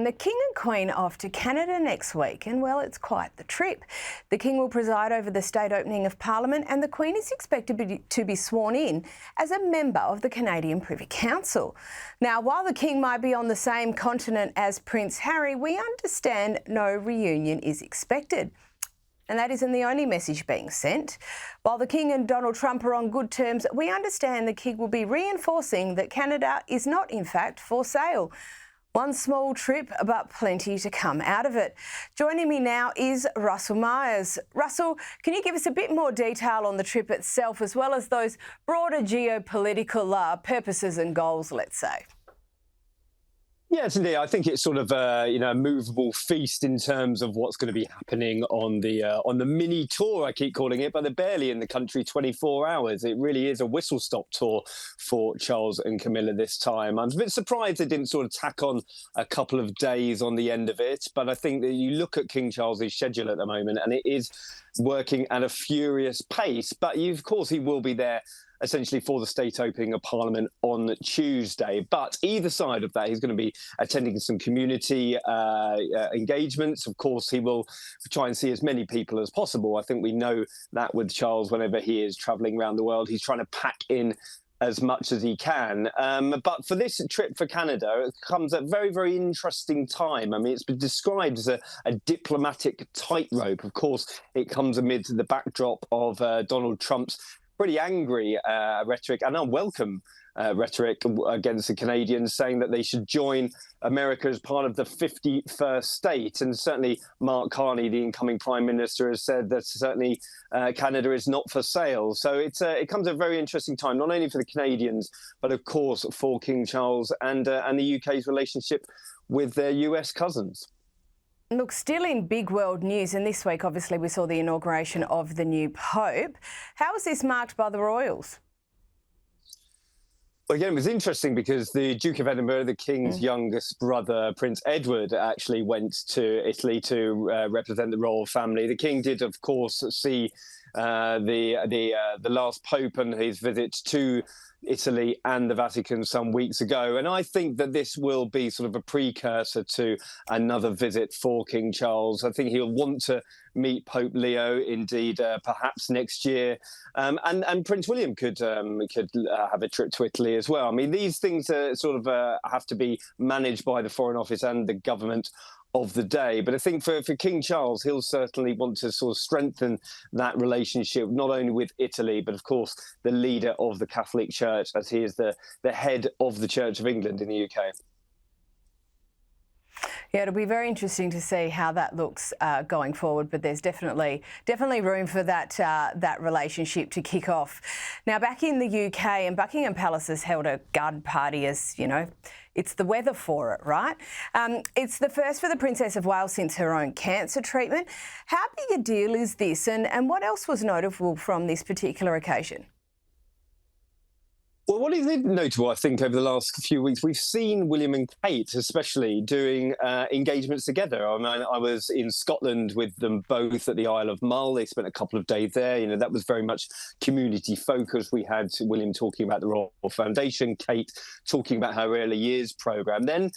The King and Queen off to Canada next week, and well, it's quite the trip. The King will preside over the state opening of Parliament, and the Queen is expected to be sworn in as a member of the Canadian Privy Council. Now, while the King might be on the same continent as Prince Harry, we understand no reunion is expected. And that isn't the only message being sent. While the King and Donald Trump are on good terms, we understand the King will be reinforcing that Canada is not, in fact, for sale. One small trip, but plenty to come out of it. Joining me now is Russell Meyers. Russell, can you give us a bit more detail on the trip itself, as well as those broader geopolitical purposes and goals, let's say? Yes, indeed. I think it's sort of a movable feast in terms of what's going to be happening on the mini tour, I keep calling it, but they're barely in the country 24 hours. It really is a whistle-stop tour for Charles and Camilla this time. I'm a bit surprised they didn't sort of tack on a couple of days on the end of it, but I think that you look at King Charles's schedule at the moment and it is working at a furious pace, but of course he will be there essentially for the state opening of Parliament on Tuesday. But either side of that, he's going to be attending some community engagements. Of course, he will try and see as many people as possible. I think we know that with Charles, whenever he is travelling around the world, he's trying to pack in as much as he can. But for this trip for Canada, it comes at a very, very interesting time. I mean, it's been described as a diplomatic tightrope. Of course, it comes amid the backdrop of Donald Trump's pretty angry rhetoric and unwelcome rhetoric against the Canadians, saying that they should join America as part of the 51st state. And certainly Mark Carney, the incoming Prime Minister, has said that certainly Canada is not for sale. So it comes at a very interesting time, not only for the Canadians, but of course for King Charles and the UK's relationship with their US cousins. Look, still in big world news, and this week, obviously, we saw the inauguration of the new Pope. How was this marked by the royals? Well, again, it was interesting because the Duke of Edinburgh, the King's youngest brother, Prince Edward, actually went to Italy to represent the royal family. The King did, of course, see the last Pope and his visit to Italy and the Vatican some weeks ago. And I think that this will be sort of a precursor to another visit for King Charles. I think he'll want to meet Pope Leo, indeed, perhaps next year. And Prince William could have a trip to Italy as well. I mean, these things sort of have to be managed by the Foreign Office and the government of the day. But I think for King Charles, he'll certainly want to sort of strengthen that relationship, not only with Italy, but of course the leader of the Catholic Church, as he is the head of the Church of England in the UK. Yeah, it'll be very interesting to see how that looks going forward, but there's definitely room for that relationship to kick off. Now, back in the UK, and Buckingham Palace has held a garden party, as you know, it's the weather for it, right? It's the first for the Princess of Wales since her own cancer treatment. How big a deal is this, and what else was notable from this particular occasion? Well, what is notable, I think, over the last few weeks, we've seen William and Kate, especially, doing engagements together. I mean, I was in Scotland with them both at the Isle of Mull. They spent a couple of days there. You know, that was very much community focused. We had William talking about the Royal Foundation, Kate talking about her early years programme. Then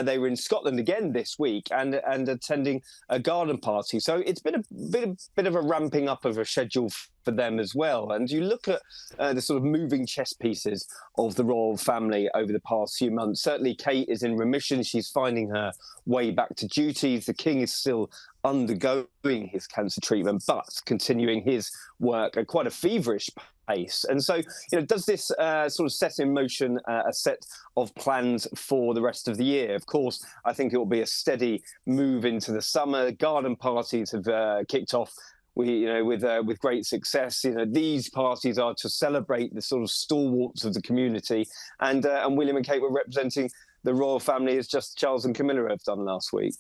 they were in Scotland again this week and attending a garden party. So it's been a bit of a ramping up of a schedule for them as well. And you look at the sort of moving chess pieces of the royal family over the past few months. Certainly Kate is in remission. She's finding her way back to duties. The King is still undergoing his cancer treatment, but continuing his work at quite a feverish pace. And so, does this sort of set in motion a set of plans for the rest of the year? Of course, I think it will be a steady move into the summer. Garden parties have kicked off with great success. These parties are to celebrate the sort of stalwarts of the community, and William and Kate were representing the royal family as just Charles and Camilla have done last week.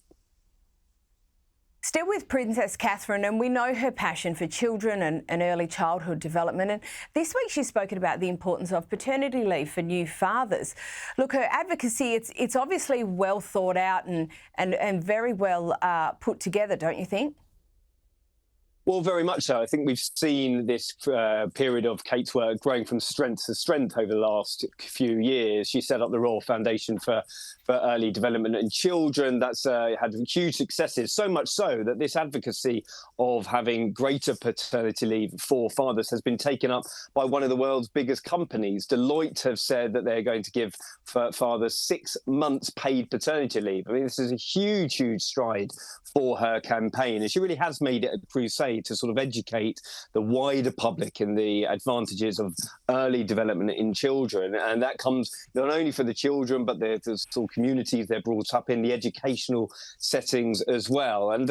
Still with Princess Catherine, and we know her passion for children and early childhood development. And this week she's spoken about the importance of paternity leave for new fathers. Look, her advocacy, it's obviously well thought out and very well put together, don't you think? Well, very much so. I think we've seen this period of Kate's work growing from strength to strength over the last few years. She set up the Royal Foundation for Early Development in Children. That's had huge successes, so much so that this advocacy of having greater paternity leave for fathers has been taken up by one of the world's biggest companies. Deloitte have said that they're going to give fathers 6 months paid paternity leave. I mean, this is a huge, huge stride for her campaign, and she really has made it a crusade to sort of educate the wider public in the advantages of early development in children. And that comes not only for the children, but the sort of communities they're brought up in, the educational settings as well. And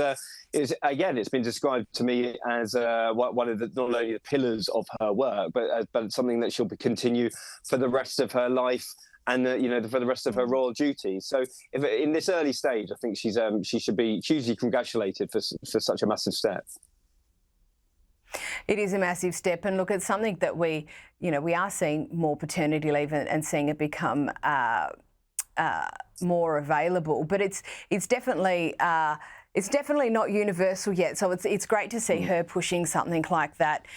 it's been described to me as one of the not only the pillars of her work, but something that she'll continue for the rest of her life and for the rest of her royal duties. So, if in this early stage, I think she should be hugely congratulated for such a massive step. It is a massive step, and look, it's something that we are seeing more paternity leave and seeing it become more available. But it's definitely not universal yet. So it's great to see her pushing something like that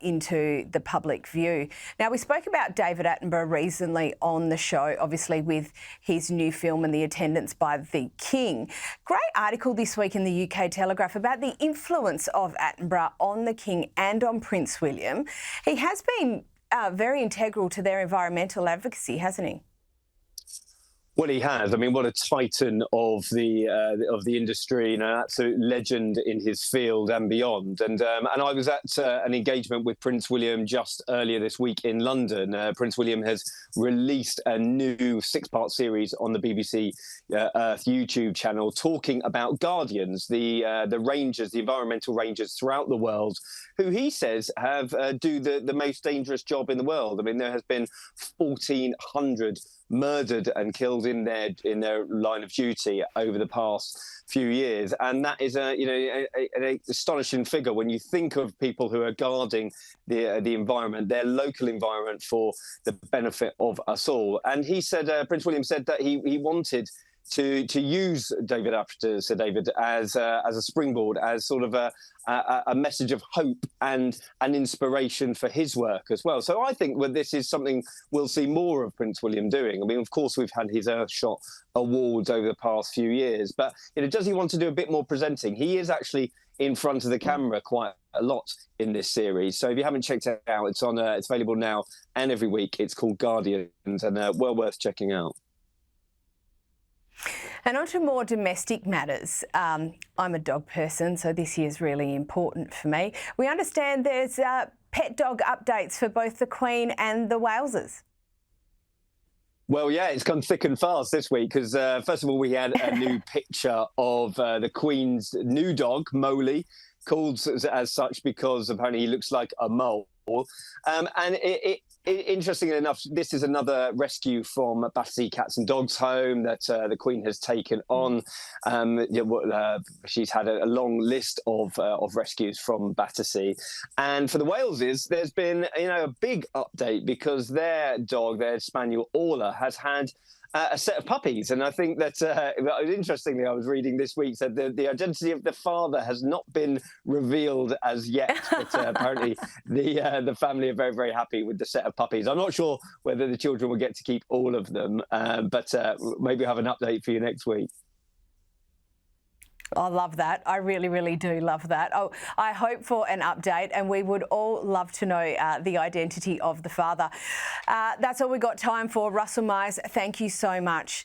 into the public view. Now, we spoke about David Attenborough recently on the show, obviously with his new film and the attendance by the King. Great article this week in the UK Telegraph about the influence of Attenborough on the King and on Prince William. He has been very integral to their environmental advocacy, hasn't he? Well, he has. I mean, what a titan of the industry, an absolute legend in his field and beyond. And I was at an engagement with Prince William just earlier this week in London. Prince William has released a new 6-part series on the BBC Earth YouTube channel talking about guardians, the rangers, the environmental rangers throughout the world, who he says do the most dangerous job in the world. I mean, there has been 1,400 murdered and killed in their line of duty over the past few years, and that is an astonishing figure when you think of people who are guarding the environment, their local environment, for the benefit of us all. And he said, Prince William said that he wanted to use David after Sir David as a springboard, as sort of a message of hope and an inspiration for his work as well. So I think this is something we'll see more of Prince William doing. I mean, of course, we've had his Earthshot awards over the past few years, but does he want to do a bit more presenting? He is actually in front of the camera quite a lot in this series. So if you haven't checked it out, it's available now and every week. It's called Guardians, and well worth checking out. And on to more domestic matters. I'm a dog person, so this year is really important for me. We understand there's pet dog updates for both the Queen and the Walesers. Well, yeah, it's gone thick and fast this week because, first of all, we had a new picture of the Queen's new dog, Moley, called as such because apparently he looks like a mole. And interestingly enough, this is another rescue from Battersea Cats and Dogs Home that the Queen has taken on. She's had a long list of rescues from Battersea. And for the Waleses, there's been a big update because their dog, their spaniel Orla, has had a set of puppies. And I think that, interestingly, I was reading this week, said the identity of the father has not been revealed as yet, but apparently the family are very, very happy with the set of puppies. I'm not sure whether the children will get to keep all of them, but maybe I'll have an update for you next week. I love that. I really, really do love that. Oh, I hope for an update, and we would all love to know the identity of the father. That's all we've got time for. Russell Meyers, thank you so much.